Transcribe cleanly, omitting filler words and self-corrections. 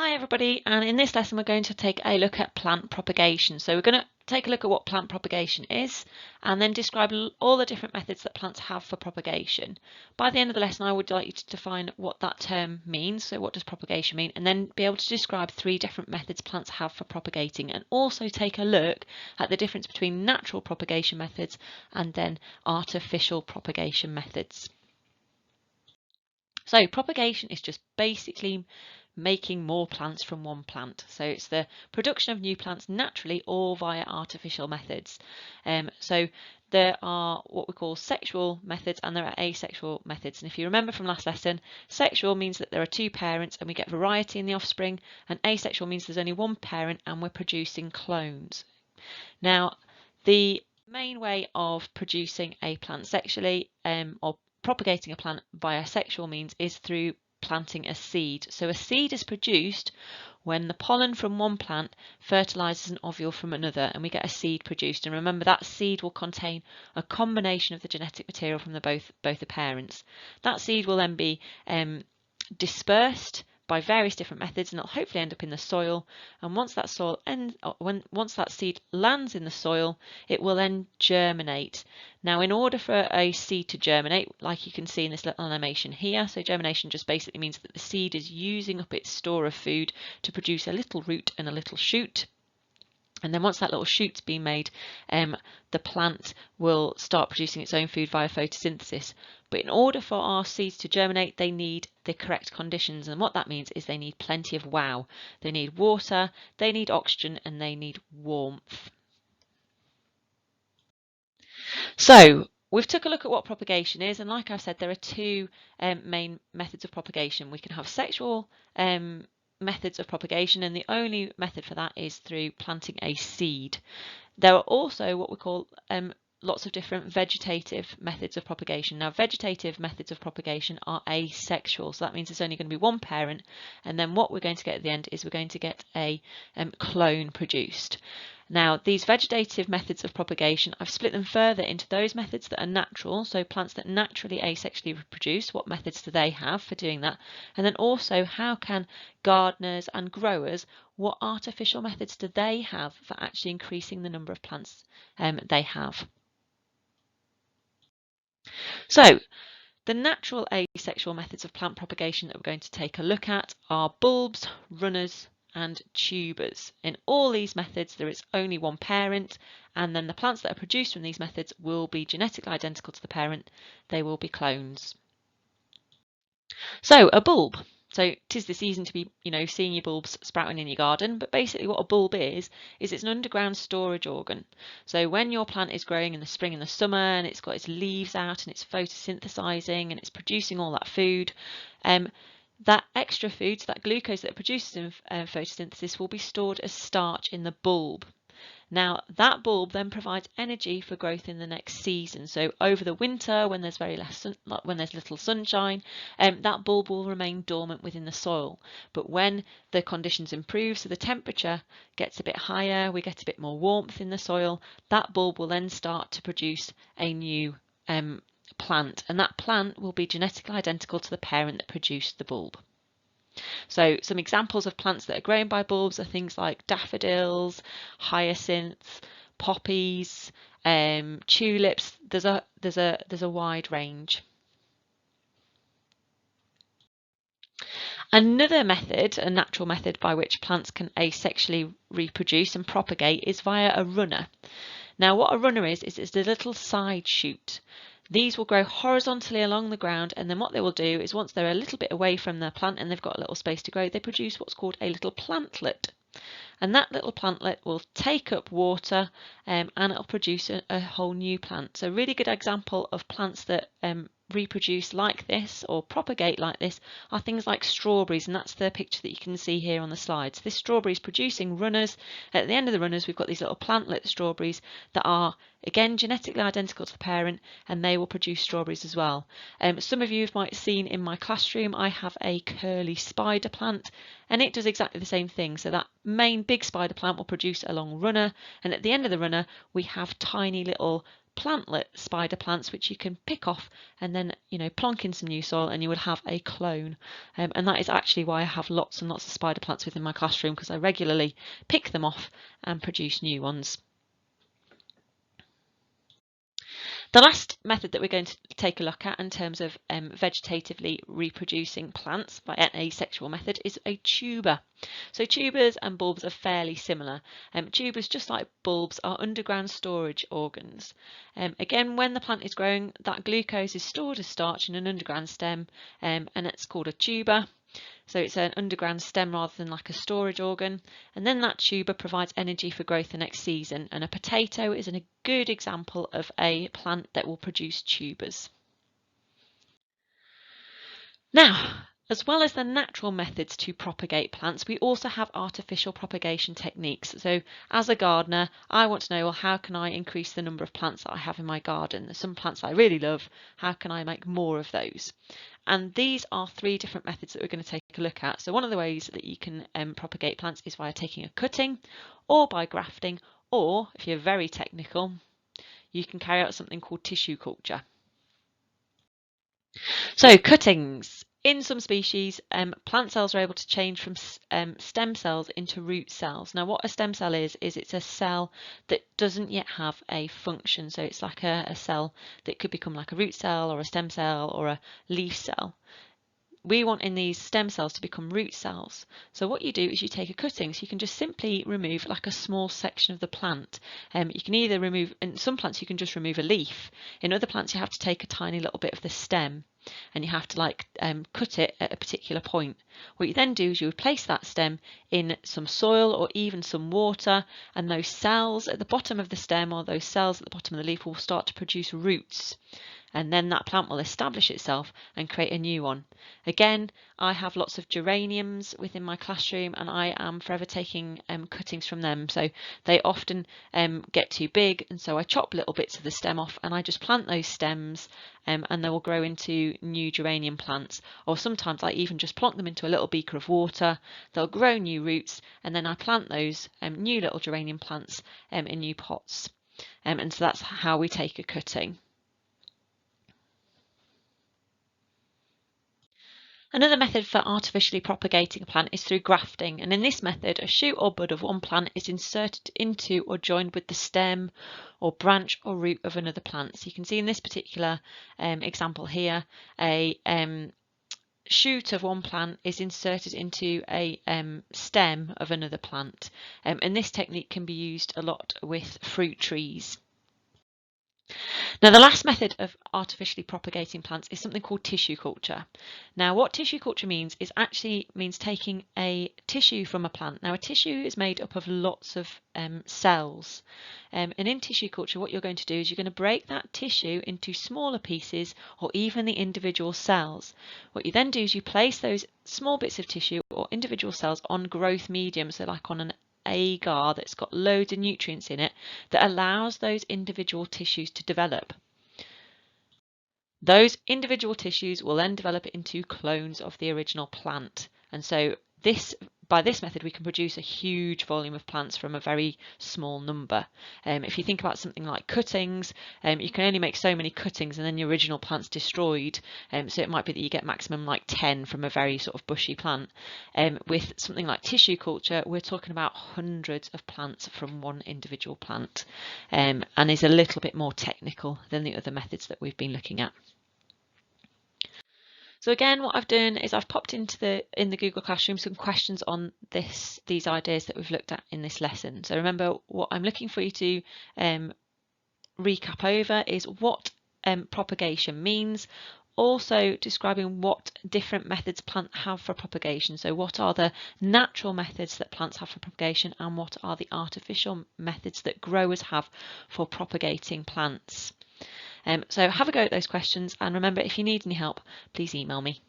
Hi everybody, and in this lesson we're going to take a look at plant propagation. So we're going to take a look at what plant propagation is and then describe all the different methods that plants have for propagation. By the end of the lesson I would like you to define what that term means, so what does propagation mean, and then be able to describe 3 different methods plants have for propagating, and also take a look at the difference between natural propagation methods and then artificial propagation methods. So propagation is just basically making more plants from one plant. So it's the production of new plants naturally or via artificial methods. So there are what we call sexual methods and there are asexual methods. And if you remember from last lesson, sexual means that there are 2 parents and we get variety in the offspring, and asexual means there's only 1 parent and we're producing clones. Now, the main way of producing a plant sexually or propagating a plant via sexual means is through planting a seed. So a seed is produced when the pollen from one plant fertilizes an ovule from another and we get a seed produced. And remember, that seed will contain a combination of the genetic material from both the parents. That seed will then be dispersed by various different methods, and it'll hopefully end up in the soil. And once that once that seed lands in the soil, it will then germinate. Now, in order for a seed to germinate, like you can see in this little animation here, so germination just basically means that the seed is using up its store of food to produce a little root and a little shoot. And then once that little shoot's been made, the plant will start producing its own food via photosynthesis. But in order for our seeds to germinate, they need the correct conditions. And what that means is they need plenty of wow. They need water, they need oxygen, and they need warmth. So we've took a look at what propagation is. And like I've said, there are 2 main methods of propagation. We can have sexual methods of propagation, and the only method for that is through planting a seed. There are also what we call lots of different vegetative methods of propagation. Now, vegetative methods of propagation are asexual, so that means there's only going to be 1 parent, and then what we're going to get at the end is we're going to get a clone produced. Now, these vegetative methods of propagation, I've split them further into those methods that are natural, so plants that naturally asexually reproduce, what methods do they have for doing that? And then also, how can gardeners and growers, what artificial methods do they have for actually increasing the number of plants they have? So, the natural asexual methods of plant propagation that we're going to take a look at are bulbs, runners, and tubers. In all these methods there is only 1 parent, and then the plants that are produced from these methods will be genetically identical to the parent. They will be clones. So a bulb. So 'tis the season to be, seeing your bulbs sprouting in your garden, but basically what a bulb is it's an underground storage organ. So when your plant is growing in the spring and the summer and it's got its leaves out and it's photosynthesizing and it's producing all that food, that extra food, so that glucose that it produces in photosynthesis, will be stored as starch in the bulb. Now, that bulb then provides energy for growth in the next season. So over the winter, when there's when there's little sunshine, that bulb will remain dormant within the soil. But when the conditions improve, so the temperature gets a bit higher, we get a bit more warmth in the soil, that bulb will then start to produce a new plant, and that plant will be genetically identical to the parent that produced the bulb. So some examples of plants that are grown by bulbs are things like daffodils, hyacinths, poppies, tulips. There's a wide range. Another method, a natural method by which plants can asexually reproduce and propagate, is via a runner. Now, what a runner is it's a little side shoot. These will grow horizontally along the ground, and then what they will do is once they're a little bit away from the plant and they've got a little space to grow, they produce what's called a little plantlet. And that little plantlet will take up water and it'll produce a whole new plant. So a really good example of plants that reproduce like this or propagate like this are things like strawberries, and that's the picture that you can see here on the slide. So this strawberry is producing runners. At the end of the runners we've got these little plantlet strawberries that are again genetically identical to the parent, and they will produce strawberries as well. Some of you might have seen in my classroom I have a curly spider plant, and it does exactly the same thing. So that main big spider plant will produce a long runner, and at the end of the runner we have tiny little plantlet spider plants which you can pick off and then plonk in some new soil and you would have a clone. And that is actually why I have lots and lots of spider plants within my classroom, because I regularly pick them off and produce new ones. The last method that we're going to take a look at in terms of vegetatively reproducing plants by an asexual method is a tuber. So tubers and bulbs are fairly similar. Tubers, just like bulbs, are underground storage organs. Again, when the plant is growing, that glucose is stored as starch in an underground stem, and it's called a tuber. So it's an underground stem rather than like a storage organ. And then that tuber provides energy for growth the next season. And a potato is a good example of a plant that will produce tubers. Now, as well as the natural methods to propagate plants, we also have artificial propagation techniques. So as a gardener, I want to know, well, how can I increase the number of plants that I have in my garden? There's some plants I really love. How can I make more of those? And these are 3 different methods that we're going to take a look at. So one of the ways that you can propagate plants is via taking a cutting, or by grafting, or if you're very technical, you can carry out something called tissue culture. So cuttings. In some species, plant cells are able to change from stem cells into root cells. Now what a stem cell is it's a cell that doesn't yet have a function. So it's like a cell that could become like a root cell or a stem cell or a leaf cell. We want in these stem cells to become root cells. So what you do is you take a cutting, so you can just simply remove like a small section of the plant. You can either remove, in some plants you can just remove a leaf. In other plants you have to take a tiny little bit of the stem and you have to cut it at a particular point. What you then do is you would place that stem in some soil or even some water, and those cells at the bottom of the stem or those cells at the bottom of the leaf will start to produce roots. And then that plant will establish itself and create a new one. Again, I have lots of geraniums within my classroom and I am forever taking cuttings from them. So they often get too big, and so I chop little bits of the stem off and I just plant those stems and they will grow into new geranium plants. Or sometimes I even just plonk them into a little beaker of water. They'll grow new roots and then I plant those new little geranium plants in new pots. And so that's how we take a cutting. Another method for artificially propagating a plant is through grafting, and in this method a shoot or bud of one plant is inserted into or joined with the stem or branch or root of another plant. So you can see in this particular example here, a shoot of one plant is inserted into a stem of another plant, and this technique can be used a lot with fruit trees. Now, the last method of artificially propagating plants is something called tissue culture. Now, what tissue culture means is actually means taking a tissue from a plant. Now, a tissue is made up of lots of cells. And in tissue culture, what you're going to do is you're going to break that tissue into smaller pieces or even the individual cells. What you then do is you place those small bits of tissue or individual cells on growth medium, so like on an agar that's got loads of nutrients in it that allows those individual tissues to develop. Those individual tissues will then develop into clones of the original plant, and so by this method we can produce a huge volume of plants from a very small number. If you think about something like cuttings, you can only make so many cuttings and then your original plant's destroyed, so it might be that you get maximum like 10 from a very sort of bushy plant. With something like tissue culture, we're talking about hundreds of plants from one individual plant, and is a little bit more technical than the other methods that we've been looking at. So again, what I've done is I've popped in the Google Classroom some questions on these ideas that we've looked at in this lesson. So remember, what I'm looking for you to recap over is what propagation means, also describing what different methods plants have for propagation. So what are the natural methods that plants have for propagation and what are the artificial methods that growers have for propagating plants. So have a go at those questions, and remember, if you need any help, please email me.